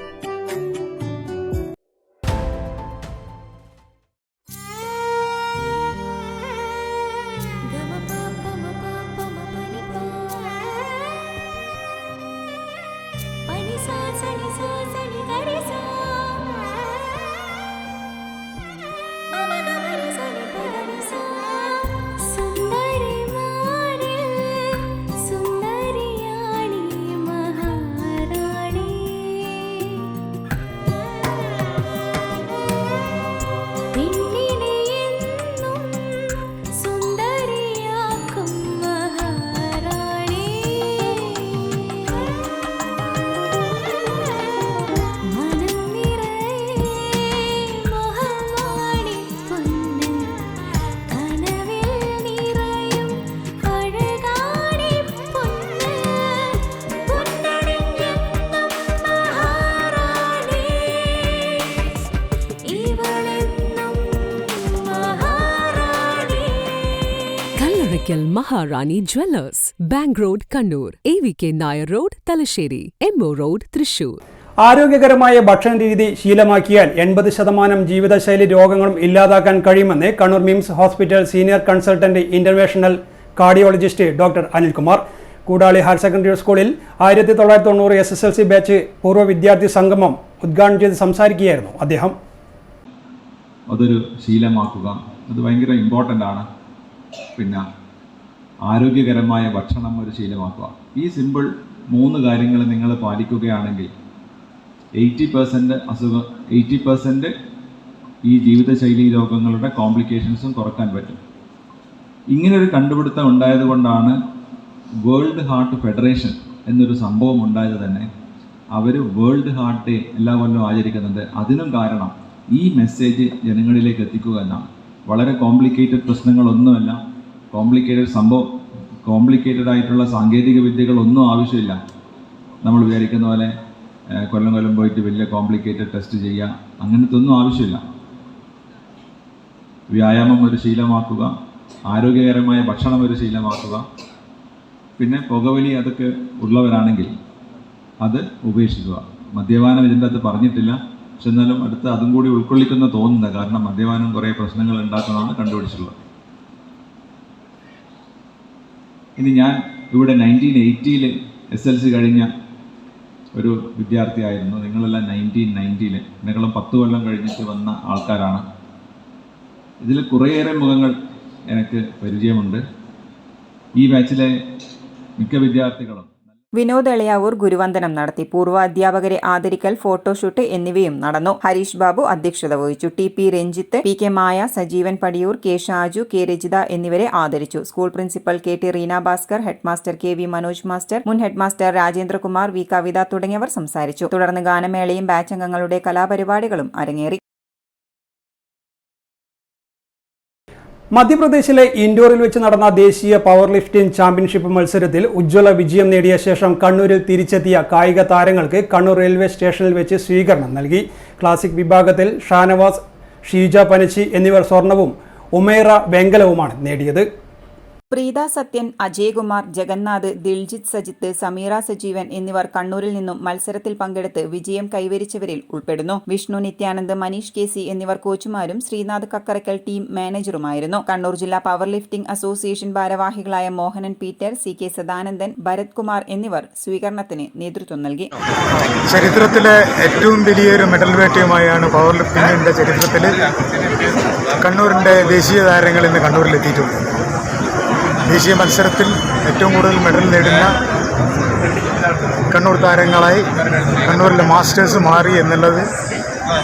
Irivikal Maharani Jewellers, Bank Road, Kannur, AVK Nair Road, Talasheri, MO Road, Thrissur. ആരോഗ്യകരമായ ഭക്ഷണ രീതി ശീലമാക്കിയാൽ 80% ജീവിതശൈലി രോഗങ്ങളും ഇല്ലാതാക്കാൻ കഴിയുമെന്ന് Kannur MIMS hospital senior consultant interventional cardiologist doctor Anilkumar. Koodali higher secondary സ്കൂളിൽ 1990 SSLC ബാച്ച് പൂർവ്വ വിദ്യാർത്ഥി സംഗമം ഉദ്ഘാടനം ചെയ്ത് സംസാരിക്കുകയായിരുന്നു അദ്ദേഹം. അതൊരു ശീലമാക്കുക, അത് ഭയങ്കര ഇമ്പോർട്ടൻ്റ് ആണ്. പിന്നെ ആരോഗ്യകരമായ ഭക്ഷണം ഒരു ശീലമാക്കുക. ഈ സിമ്പിൾ 3 കാര്യങ്ങൾ നിങ്ങൾ പാലിക്കുകയാണെങ്കിൽ 80% ഈ ജീവിതശൈലി രോഗങ്ങളുടെ കോംപ്ലിക്കേഷൻസും കുറക്കാൻ പറ്റും. ഇങ്ങനൊരു കണ്ടുപിടുത്തം ഉണ്ടായതുകൊണ്ടാണ് വേൾഡ് ഹാർട്ട് ഫെഡറേഷൻ എന്നൊരു സംഭവം ഉണ്ടായത് തന്നെ. അവർ വേൾഡ് ഹാർട്ട് ഡേ എല്ലാ കൊല്ലവും ആചരിക്കുന്നുണ്ട്. അതിനും കാരണം ഈ മെസ്സേജ് ജനങ്ങളിലേക്ക് എത്തിക്കുക എന്നാണ്. വളരെ കോംപ്ലിക്കേറ്റഡ് പ്രശ്നങ്ങളൊന്നുമല്ല, കോംപ്ലിക്കേറ്റഡ് ആയിട്ടുള്ള സാങ്കേതിക വിദ്യകളൊന്നും ആവശ്യമില്ല. നമ്മൾ വിചാരിക്കുന്ന പോലെ കൊല്ലം പോയിട്ട് വലിയ കോംപ്ലിക്കേറ്റഡ് ടെസ്റ്റ് ചെയ്യുക, അങ്ങനത്തെ ഒന്നും ആവശ്യമില്ല. വ്യായാമം ഒരു ശീലമാക്കുക, ആരോഗ്യകരമായ ഭക്ഷണം ഒരു ശീലമാക്കുക, പിന്നെ പുകവലി അതൊക്കെ ഉള്ളവരാണെങ്കിൽ അത് ഉപേക്ഷിക്കുക. മദ്യപാനം ഇതിൻ്റെ അകത്ത് പറഞ്ഞിട്ടില്ല, പക്ഷെ എന്നാലും അടുത്ത് അതും കൂടി ഉൾക്കൊള്ളിക്കുന്ന തോന്നുന്നത്. കാരണം മദ്യപാനം കുറേ പ്രശ്നങ്ങൾ ഉണ്ടാക്കുന്നതാണ് കണ്ടുപിടിച്ചിട്ടുള്ളത്. ഇനി ഞാൻ ഇവിടെ 1980 SLC കഴിഞ്ഞ ഒരു വിദ്യാർത്ഥിയായിരുന്നു. നിങ്ങളെല്ലാം 1990 എന്നെക്കാളും 10 കൊല്ലം കഴിഞ്ഞിട്ട് വന്ന ആൾക്കാരാണ്. ഇതിൽ കുറേയേറെ മുഖങ്ങൾ എനിക്ക് പരിചയമുണ്ട്. ഈ ബാച്ചിലെ മിക്ക വിദ്യാർത്ഥികളും. വിനോദ് എളയാവൂർ ഗുരുവന്ദനം നടത്തി. പൂർവ്വ അധ്യാപകരെ ആദരിക്കൽ, ഫോട്ടോഷൂട്ട് എന്നിവയും നടന്നു. ഹരീഷ് ബാബു അധ്യക്ഷത വഹിച്ചു. TP രഞ്ജിത്ത്, PK മായ, സജീവൻ പടിയൂർ, K ഷാജു, K രജിത എന്നിവരെ ആദരിച്ചു. School principal KT Reena Bhaskar, headmaster KV Manoj master, മുൻ ഹെഡ്മാസ്റ്റർ രാജേന്ദ്രകുമാർ, V കവിത തുടങ്ങിയവർ സംസാരിച്ചു. തുടർന്ന് ഗാനമേളയും ബാച്ച് അംഗങ്ങളുടെ കലാപരിപാടികളും അരങ്ങേറി. മധ്യപ്രദേശിലെ ഇൻഡോറിൽ വെച്ച് നടന്ന ദേശീയ പവർ ലിഫ്റ്റിംഗ് ചാമ്പ്യൻഷിപ്പ് മത്സരത്തിൽ ഉജ്ജ്വല വിജയം നേടിയ ശേഷം കണ്ണൂരിൽ തിരിച്ചെത്തിയ കായിക താരങ്ങൾക്ക് കണ്ണൂർ റെയിൽവേ സ്റ്റേഷനിൽ വെച്ച് സ്വീകരണം നൽകി. ക്ലാസിക് വിഭാഗത്തിൽ ഷാനവാസ്, ഷീജ പനച്ചി എന്നിവർ സ്വർണവും ഉമേറ വെങ്കലവുമാണ് നേടിയത്. പ്രീത സത്യൻ, അജയ്കുമാർ, ജഗന്നാഥ്, ദിൽജിത്ത് സജിത്ത്, സമീറ സജീവൻ എന്നിവർ കണ്ണൂരിൽ നിന്നും മത്സരത്തിൽ പങ്കെടുത്ത് വിജയം കൈവരിച്ചവരിൽ ഉൾപ്പെടുന്നു. വിഷ്ണു നിത്യാനന്ദ്, മനീഷ് KC എന്നിവർ കോച്ചുമാരും ശ്രീനാഥ് കക്കറക്കൽ ടീം മാനേജറുമായിരുന്നു. കണ്ണൂർ ജില്ലാ പവർ ലിഫ്റ്റിംഗ് അസോസിയേഷൻ ഭാരവാഹികളായ മോഹനൻ പീറ്റർ, CK സദാനന്ദൻ, ഭരത് കുമാർ എന്നിവർ സ്വീകരണത്തിന് നേതൃത്വം നൽകി. ചരിത്രത്തിലെ ഏറ്റവും വലിയൊരു മെഡൽ വേട്ടയുമായാണ് പവർ ലിഫ്റ്റിംഗിന്റെ ചരിത്രത്തിൽ കണ്ണൂരിന്റെ ദേശീയ താരങ്ങൾ ഇന്ന് കണ്ണൂരിലെത്തിയിട്ടുണ്ട്. ദേശീയ മത്സരത്തിൽ ഏറ്റവും കൂടുതൽ മെഡൽ നേടുന്ന കണ്ണൂർ താരങ്ങളായി കണ്ണൂരിലെ മാസ്റ്റേഴ്സ് മാറി എന്നുള്ളത്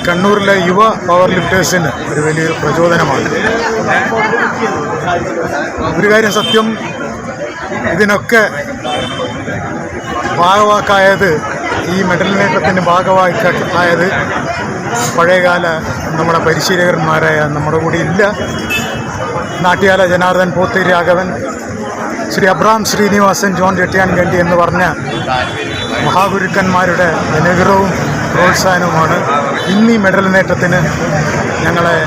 കണ്ണൂരിലെ യുവ പവർ ലിഫ്റ്റേഴ്സിന് ഒരു വലിയൊരു പ്രചോദനമാണ്. ഒരു കാര്യം സത്യം, ഇതിനൊക്കെ ഭാഗവാക്കായത്, ഈ മെഡൽ നേട്ടത്തിന് ഭാഗവാക്കായത് പഴയകാല നമ്മുടെ പരിശീലകന്മാരായ നമ്മുടെ കൂടെ ഇല്ല നാട്യാല ജനാർദ്ദൻ, പോത്തി രാഘവൻ, ശ്രീ അബ്രാം ശ്രീനിവാസൻ, ജോൺ ചെട്ടിയാൻകണ്ടി എന്ന് പറഞ്ഞ മഹാഗുരുക്കന്മാരുടെ അനുഗ്രഹവും പ്രോത്സാഹനവുമാണ് ഇന്നീ മെഡൽ നേട്ടത്തിന് ഞങ്ങളെ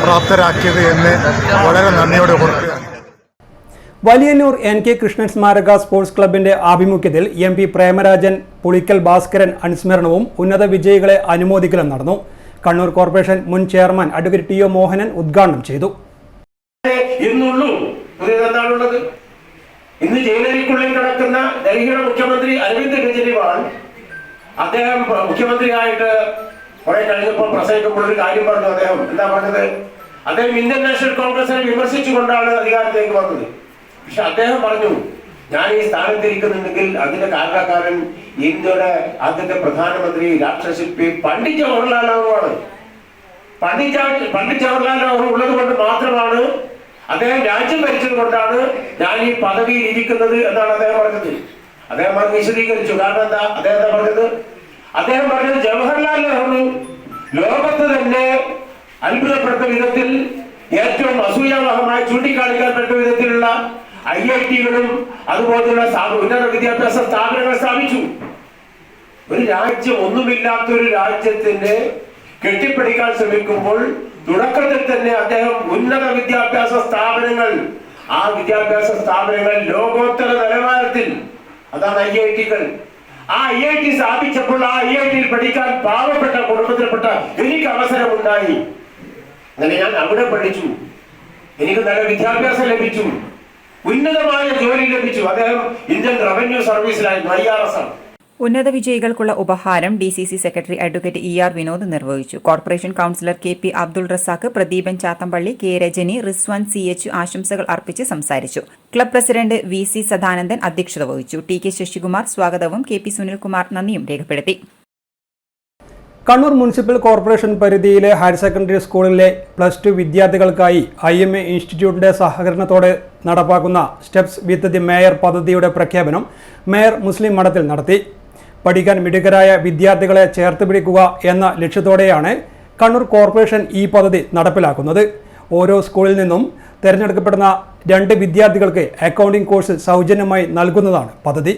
പ്രാപ്തരാക്കിയത് എന്ന് വളരെ നന്ദിയോടെ ഓർക്കുക. വലിയന്നൂർ NK കൃഷ്ണൻ സ്മാരക സ്പോർട്സ് ക്ലബിന്റെ ആഭിമുഖ്യത്തിൽ MP പ്രേമരാജൻ, പുളിക്കൽ ഭാസ്കരൻ അനുസ്മരണവും ഉന്നത വിജയികളെ അനുമോദിക്കലും നടന്നു. കണ്ണൂർ കോർപ്പറേഷൻ മുൻ ചെയർമാൻ അഡ്വക്കേറ്റ് TO മോഹനൻ ഉദ്ഘാടനം ചെയ്തു. ഇന്ന് ജയിലറിക്കുള്ളിൽ കിടക്കുന്ന ഡൽഹിയുടെ മുഖ്യമന്ത്രി അരവിന്ദ് കെജ്രിവാൾ, അദ്ദേഹം മുഖ്യമന്ത്രിയായിട്ട് കുറെ കഴിഞ്ഞപ്പോൾ പ്രസംഗിക്കുമ്പോൾ ഒരു കാര്യം പറഞ്ഞു. അദ്ദേഹം എന്താ പറഞ്ഞത്? അദ്ദേഹം ഇന്ത്യൻ നാഷണൽ കോൺഗ്രസിനെ വിമർശിച്ചുകൊണ്ടാണ് അധികാരത്തിലേക്ക് വന്നത്. പക്ഷെ അദ്ദേഹം പറഞ്ഞു, ഞാൻ ഈ സ്ഥാനത്തിരിക്കുന്നുണ്ടെങ്കിൽ അതിന്റെ കാരണക്കാരൻ ഇന്ത്യയുടെ ആദ്യത്തെ പ്രധാനമന്ത്രി രാഷ്ട്രശില്പി പണ്ഡിറ്റ് ജവഹർലാൽ നെഹ്റുവാണ്. പണ്ഡിറ്റ് ജവഹർലാൽ നെഹ്റു ഉള്ളത് കൊണ്ട് മാത്രമാണ്, അദ്ദേഹം രാജ്യം ഭരിച്ചത് കൊണ്ടാണ് ഞാൻ ഈ പദവിയിൽ ഇരിക്കുന്നത് എന്നാണ് അദ്ദേഹം പറഞ്ഞത്. അദ്ദേഹം അത് വിശദീകരിച്ചു. കാരണം എന്താ അദ്ദേഹം പറഞ്ഞത്? അദ്ദേഹം പറഞ്ഞത് ജവഹർലാൽ നെഹ്റു ലോകത്ത് തന്നെ അത്ഭുതപ്പെടുത്ത വിധത്തിൽ, ഏറ്റവും അസൂയാവഹമായി ചൂണ്ടിക്കാണിക്കപ്പെട്ട വിധത്തിലുള്ള IIT-കളും അതുപോലുള്ള ഉന്നത വിദ്യാഭ്യാസ സ്ഥാപനങ്ങൾ സ്ഥാപിച്ചു. ഒരു രാജ്യം, ഒന്നുമില്ലാത്തൊരു രാജ്യത്തിന്റെ കെട്ടിപ്പിടിക്കാൻ ശ്രമിക്കുമ്പോൾ തുടക്കത്തിൽ തന്നെ അദ്ദേഹം ഉന്നത വിദ്യാഭ്യാസ സ്ഥാപനങ്ങൾ ആ വിദ്യാഭ്യാസ സ്ഥാപനങ്ങൾ ലോകോത്തര നിലവാരത്തിൽ, അതാണ് IIT-കൾ. ആ IIT സ്ഥാപിച്ചപ്പോൾ ആ IIT-യിൽ പഠിക്കാൻ പാവപ്പെട്ട കുടുംബത്തിൽപ്പെട്ട എനിക്ക് അവസരമുണ്ടായി. അങ്ങനെ ഞാൻ അവിടെ പഠിച്ചു, എനിക്ക് നല്ല വിദ്യാഭ്യാസം ലഭിച്ചു, ഉന്നതമായ ജോലി ലഭിച്ചു. അദ്ദേഹം ഇന്ത്യൻ റവന്യൂ സർവീസിലായിരുന്നു, IRS ആണ്. ഉന്നത വിജയികൾക്കുള്ള ഉപഹാരം DCC secretary advocate ER Vinod നിർവഹിച്ചു. Corporation councillor KP Abdul Razak, Pradeepan Chathampally, K Rajani, Rizwan CH ആശംസകൾ അർപ്പിച്ച് സംസാരിച്ചു. ക്ലബ് പ്രസിഡന്റ് VC സദാനന്ദൻ അധ്യക്ഷത വഹിച്ചു. TK ശശികുമാർ സ്വാഗതവും KP സുനിൽകുമാർ നന്ദിയും രേഖപ്പെടുത്തി. കണ്ണൂർ മുനിസിപ്പൽ കോർപ്പറേഷൻ പരിധിയിലെ ഹയർ സെക്കൻഡറി സ്കൂളിലെ +2 വിദ്യാർത്ഥികൾക്കായി IMA ഇൻസ്റ്റിറ്റ്യൂട്ടിന്റെ സഹകരണത്തോടെ നടപ്പാക്കുന്ന സ്റ്റെപ്സ് വിത്ത് ദി മേയർ പദ്ധതിയുടെ പ്രഖ്യാപനം മേയർ മുസ്ലിം മഠത്തിൽ നടത്തി. പഠിക്കാൻ മിടുക്കരായ വിദ്യാർത്ഥികളെ ചേർത്ത് പിടിക്കുക എന്ന ലക്ഷ്യത്തോടെയാണ് കണ്ണൂർ കോർപ്പറേഷൻ ഈ പദ്ധതി നടപ്പിലാക്കുന്നത്. ഓരോ സ്കൂളിൽ നിന്നും തിരഞ്ഞെടുക്കപ്പെടുന്ന 2 വിദ്യാർത്ഥികൾക്ക് അക്കൗണ്ടിംഗ് കോഴ്സ് സൗജന്യമായി നൽകുന്നതാണ് പദ്ധതി.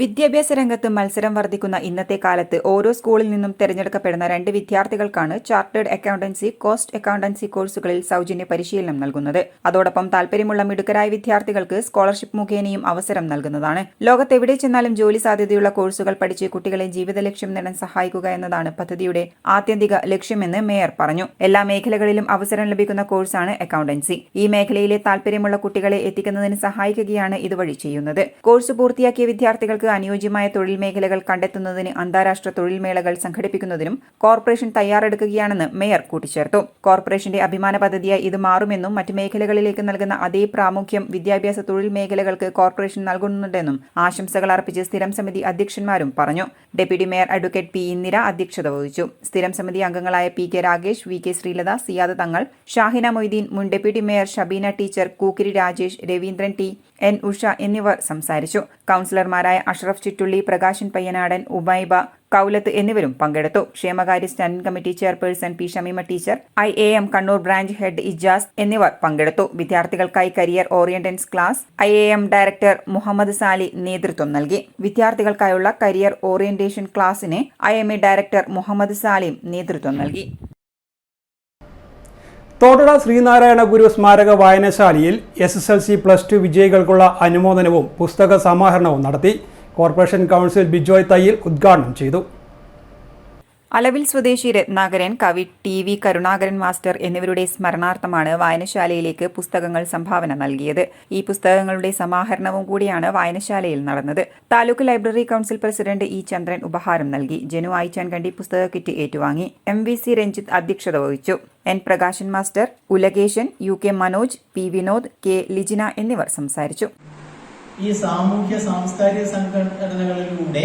വിദ്യാഭ്യാസ രംഗത്ത് മത്സരം വർദ്ധിക്കുന്ന ഇന്നത്തെ കാലത്ത് ഓരോ സ്കൂളിൽ നിന്നും തിരഞ്ഞെടുക്കപ്പെടുന്ന 2 വിദ്യാർത്ഥികൾക്കാണ് ചാർട്ടേഡ് അക്കൗണ്ടൻസി, കോസ്റ്റ് അക്കൗണ്ടൻസി കോഴ്സുകളിൽ സൗജന്യ പരിശീലനം നൽകുന്നത്. അതോടൊപ്പം താൽപര്യമുള്ള മിടുക്കരായ വിദ്യാർത്ഥികൾക്ക് സ്കോളർഷിപ്പ് മുഖേനയും അവസരം നൽകുന്നതാണ്. ലോകത്തെവിടെ ചെന്നാലും ജോലി സാധ്യതയുള്ള കോഴ്സുകൾ പഠിച്ച് കുട്ടികളെ ജീവിത ലക്ഷ്യം നേടാൻ സഹായിക്കുക എന്നതാണ് പദ്ധതിയുടെ ആത്യന്തിക ലക്ഷ്യമെന്ന് മേയർ പറഞ്ഞു. എല്ലാ മേഖലകളിലും അവസരം ലഭിക്കുന്ന കോഴ്സാണ് അക്കൗണ്ടൻസി. ഈ മേഖലയിലെ താൽപര്യമുള്ള കുട്ടികളെ എത്തിക്കുന്നതിന് സഹായിക്കുകയാണ് ഇതുവഴി ചെയ്യുന്നത്. കോഴ്സ് പൂർത്തിയാക്കിയ വിദ്യാർത്ഥികൾക്ക് അനുയോജ്യമായ തൊഴിൽ മേഖലകൾ കണ്ടെത്തുന്നതിന് അന്താരാഷ്ട്ര തൊഴിൽ മേളകൾ സംഘടിപ്പിക്കുന്നതിനും കോർപ്പറേഷൻ തയ്യാറെടുക്കുകയാണെന്ന് മേയർ കൂട്ടിച്ചേർത്തു. കോർപ്പറേഷന്റെ അഭിമാന പദ്ധതിയായി ഇത് മാറുമെന്നും മറ്റ് മേഖലകളിലേക്ക് നൽകുന്ന അതേ പ്രാമുഖ്യം വിദ്യാഭ്യാസ തൊഴിൽ മേഖലകൾക്ക് കോർപ്പറേഷൻ നൽകുന്നുണ്ടെന്നും ആശംസകൾ അർപ്പിച്ച് സ്ഥിരം സമിതി അധ്യക്ഷന്മാരും പറഞ്ഞു. Deputy mayor advocate P Indira അധ്യക്ഷത വഹിച്ചു. സ്ഥിരം സമിതി അംഗങ്ങളായ PK രാഗേഷ്, VK ശ്രീലത, സിയാദ് തങ്ങൾ, ഷാഹിന മൊയ്തീൻ, മുൻ deputy mayor Shabeena teacher, Kookkiri Rajesh, Raveendran T, N Usha എന്നിവർ സംസാരിച്ചു. കൌൺസിലർമാരായ അഷ്റഫ് ചിറ്റുള്ളി, പ്രകാശൻ പയ്യനാടൻ, ഉബൈബ, കൌലത്ത് എന്നിവരും പങ്കെടുത്തു. ക്ഷേമകാര്യ standing committee chairperson P Shameema teacher, IAM Kannur branch head Ijas എന്നിവർ പങ്കെടുത്തു. വിദ്യാർത്ഥികൾക്കായി കരിയർ ഓറിയന്റൻസ് class IAM director Muhammad Sali നേതൃത്വം നൽകി. വിദ്യാർത്ഥികൾക്കായുള്ള കരിയർ ഓറിയന്റേഷൻ ക്ലാസിന് IMA ഡയറക്ടർ മുഹമ്മദ് സാലിം നേതൃത്വം നൽകി. തോട്ടട ശ്രീനാരായണ ഗുരു സ്മാരക വായനശാലയിൽ SSLC +2 വിജയികൾക്കുള്ള അനുമോദനവും പുസ്തക സമാഹരണവും നടത്തി. കോർപ്പറേഷൻ കൗൺസിൽ ബിജോയ് തയ്യിൽ ഉദ്ഘാടനം ചെയ്തു. അലവിൽ സ്വദേശി രത്നാകരൻ, കവി TV കരുണാകരൻ മാസ്റ്റർ എന്നിവരുടെ സ്മരണാർത്ഥമാണ് വായനശാലയിലേക്ക് പുസ്തകങ്ങൾ സംഭാവന നൽകിയത്. ഈ പുസ്തകങ്ങളുടെ സമാഹരണവും കൂടിയാണ് വായനശാലയിൽ നടന്നത്. Taluk library council president E ചന്ദ്രൻ ഉപഹാരം നൽകി. ജനു ആയിച്ചാൻകണ്ടി പുസ്തക കിറ്റ് ഏറ്റുവാങ്ങി. MVC രഞ്ജിത്ത് അധ്യക്ഷത വഹിച്ചു. N Prakashan master, Ulakeshan, UK Manoj, P Vinod, K Lijina എന്നിവർ സംസാരിച്ചു. ഈ സാമൂഹ്യ സാംസ്കാരിക സംഘടനകളിലൂടെ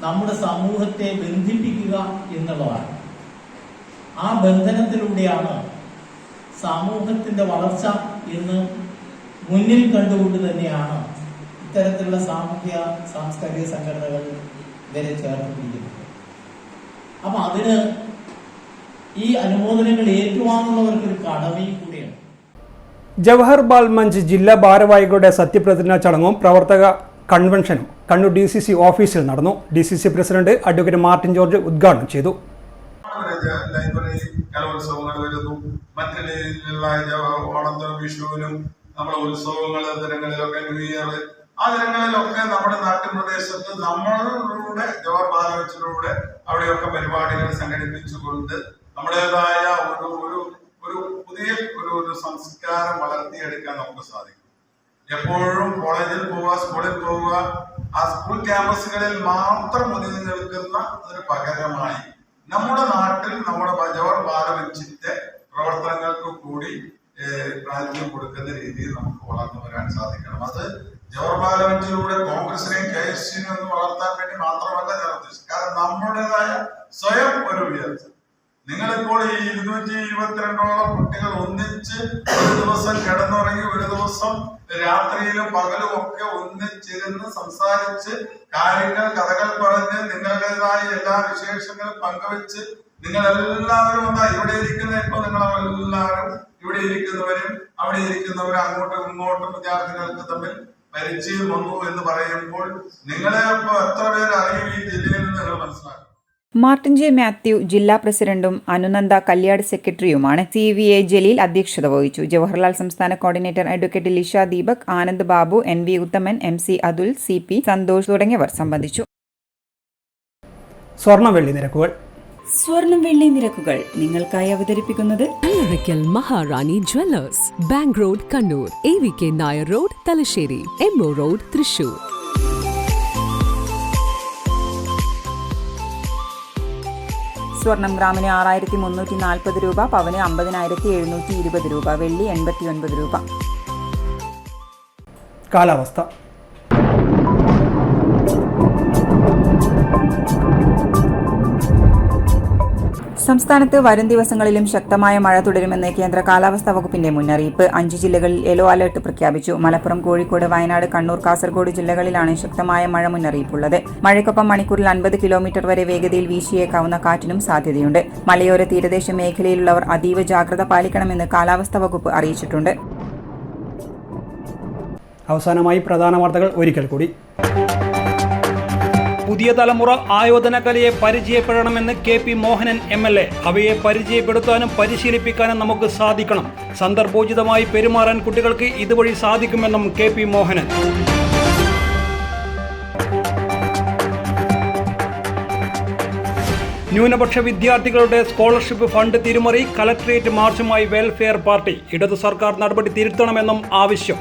നമ്മുടെ സമൂഹത്തെ ബന്ധിപ്പിക്കുക എന്നുള്ളതാണ്. ആ ബന്ധനത്തിലൂടെയാണ് സമൂഹത്തിൻ്റെ വളർച്ച എന്ന് മുന്നിൽ കണ്ടുകൊണ്ട് തന്നെയാണ് ഇത്തരത്തിലുള്ള സാമൂഹ്യ സാംസ്കാരിക സംഘടനകൾ വരെ ചേർത്തിരിക്കുന്നത്. അപ്പം അതിന് ഈ അനുമോദനങ്ങൾ ഏറ്റുവാങ്ങുന്നവർക്കൊരു കടമയും കൂടിയാണ്. ജവഹർ ബാൽ മഞ്ച് ജില്ലാ ഭാരവാഹികളുടെ സത്യപ്രതിജ്ഞാ ചടങ്ങും പ്രവർത്തക കൺവെൻഷനും കണ്ണൂർ DCC ഓഫീസിൽ നടന്നു. DCC president advocate Martin George ഉദ്ഘാടനം ചെയ്തു. ലൈബ്രറി കലോത്സവങ്ങൾ വരുന്നു, മറ്റു രീതിയിലുള്ള ഓണത്തിനും വിഷുവിനും നമ്മുടെ ഉത്സവങ്ങൾ ദിനങ്ങളിലൊക്കെ, ന്യൂ ഇയർ, ആ ദിനങ്ങളിലൊക്കെ നമ്മുടെ നാട്ടുപ്രദേശത്ത് നമ്മളുടെ ജവഹർ ബാൽ മഞ്ചിലൂടെ അവിടെയൊക്കെ പരിപാടികൾ സംഘടിപ്പിച്ചുകൊണ്ട് നമ്മുടേതായ ഒരു പുതിയ ഒരു സംസ്കാരം വളർത്തിയെടുക്കാൻ നമുക്ക് സാധിക്കും. എപ്പോഴും കോളേജിൽ പോവുക, സ്കൂളിൽ പോവുക, ആ സ്കൂൾ ക്യാമ്പസുകളിൽ മാത്രം ഒതുങ്ങി നിൽക്കുന്ന അതിന് പകരമായി നമ്മുടെ നാട്ടിൽ നമ്മുടെ ജവഹർ ബാൽ മഞ്ചിന്റെ പ്രവർത്തനങ്ങൾക്ക് കൂടി പ്രാധാന്യം കൊടുക്കുന്ന രീതിയിൽ നമുക്ക് വളർന്നു വരാൻ സാധിക്കണം. അത് ജവഹർ ബാൽ മഞ്ചിലൂടെ കോൺഗ്രസിനെയും KSCനെയും ഒന്ന് വളർത്താൻ വേണ്ടി മാത്രമല്ല ഞാൻ ഉദ്ദേശിച്ചത്. കാരണം നമ്മുടേതായ സ്വയം ഒരു ഉയർച്ച. നിങ്ങളിപ്പോൾ ഈ 222ഓളം കുട്ടികൾ ഒന്നിച്ച് ഒരു ദിവസം കിടന്നുറങ്ങി, ഒരു ദിവസം രാത്രിയിലും പകലും ഒക്കെ ഒന്നിച്ചിരുന്ന് സംസാരിച്ച് കാര്യങ്ങൾ, കഥകൾ പറഞ്ഞ് നിങ്ങളുടേതായ എല്ലാ വിശേഷങ്ങളും പങ്കുവെച്ച് നിങ്ങളെല്ലാവരും എന്താ ഇവിടെ ഇരിക്കുന്ന, ഇപ്പൊ നിങ്ങളെല്ലാവരും ഇവിടെ ഇരിക്കുന്നവരും അവിടെ ഇരിക്കുന്നവരും അങ്ങോട്ടും ഇങ്ങോട്ടും വിദ്യാർത്ഥികൾക്ക് തമ്മിൽ പരിചയം വന്നു എന്ന് പറയുമ്പോൾ നിങ്ങളെ ഇപ്പൊ എത്ര പേര് അറിയും ഈ ജില്ലയിൽ നിന്ന് നിങ്ങൾ മനസ്സിലാക്കും. മാർട്ടിൻ ജെ മാത്യു ജില്ലാ പ്രസിഡന്റും അനുനന്ദ കല്യാട് സെക്രട്ടറിയുമാണ്. CVA ജലീൽ അധ്യക്ഷത വഹിച്ചു. ജവഹർലാൽ സംസ്ഥാന coordinator advocate Lisha Deepak, Anand Babu, NV Uthaman, MC Athul, CP Santhosh തുടങ്ങിയവർ സംബന്ധിച്ചു. സ്വർണം വെള്ളി നിരക്കുകൾ നിങ്ങൾക്കായി അവതരിപ്പിക്കുന്നത് Kallarakkal Maharani jewellers, bank road Kannur, AVK Nair road Thalassery, MO road Thrissur. സ്വർണം ഗ്രാമിന് 6340 രൂപ, പവന് 50,720 രൂപ, വെള്ളി 89 രൂപ. കാലാവസ്ഥ. സംസ്ഥാനത്ത് വരും ദിവസങ്ങളിലും ശക്തമായ മഴ തുടരുമെന്ന് കേന്ദ്ര കാലാവസ്ഥാ വകുപ്പിന്റെ മുന്നറിയിപ്പ്. 5 ജില്ലകളിൽ യെല്ലോ അലർട്ട് പ്രഖ്യാപിച്ചു. മലപ്പുറം, കോഴിക്കോട്, വയനാട്, കണ്ണൂർ, കാസർഗോഡ് ജില്ലകളിലാണ് ശക്തമായ മഴ മുന്നറിയിപ്പുള്ളത്. മഴയ്ക്കൊപ്പം മണിക്കൂറിൽ 50 കിലോമീറ്റർ വരെ വേഗതയിൽ വീശിയേക്കാവുന്ന കാറ്റിനും സാധ്യതയുണ്ട്. മലയോര തീരദേശ മേഖലയിലുള്ളവർ അതീവ ജാഗ്രത പാലിക്കണമെന്ന് കാലാവസ്ഥാ വകുപ്പ് അറിയിച്ചിട്ടുണ്ട്. അവസാനമായി പ്രധാന വാർത്തകൾ ഒരിക്കൽ കൂടി. പുതിയ തലമുറ ആയോധന കലയെ പരിചയപ്പെടണമെന്ന് KP മോഹനൻ MLA. അവയെ പരിചയപ്പെടുത്താനും പരിശീലിപ്പിക്കാനും നമുക്ക് സാധിക്കണം. സന്ദർഭോചിതമായി പെരുമാറാൻ കുട്ടികൾക്ക് ഇതുവഴി സാധിക്കുമെന്നും KP മോഹനൻ. ന്യൂനപക്ഷ വിദ്യാർത്ഥികളുടെ സ്കോളർഷിപ്പ് ഫണ്ട് തിരിമറി, കലക്ട്രേറ്റ് മാർച്ചുമായി വെൽഫെയർ പാർട്ടി. ഇടതു സർക്കാർ നടപടി തിരുത്തണമെന്നും ആവശ്യം.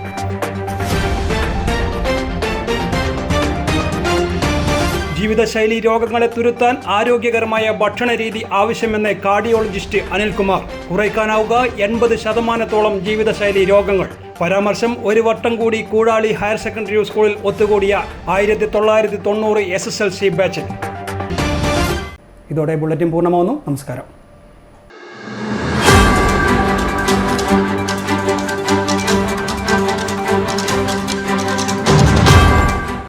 ജീവിതശൈലി രോഗങ്ങളെ തുരുത്താൻ ആരോഗ്യകരമായ ഭക്ഷണരീതി ആവശ്യമെന്ന് കാർഡിയോളജിസ്റ്റ് അനിൽകുമാർ. കുറയ്ക്കാനാവുക 80% ജീവിതശൈലി രോഗങ്ങൾ. പരാമർശം ഒരു വട്ടം കൂടി കൂടാളി ഹയർ സെക്കൻഡറി സ്കൂളിൽ ഒത്തുകൂടിയ 1990 SSLC ബാച്ചിൽ. ഇതോടെ ബുള്ളറ്റിൻ പൂർണ്ണമാവുന്നു. നമസ്കാരം.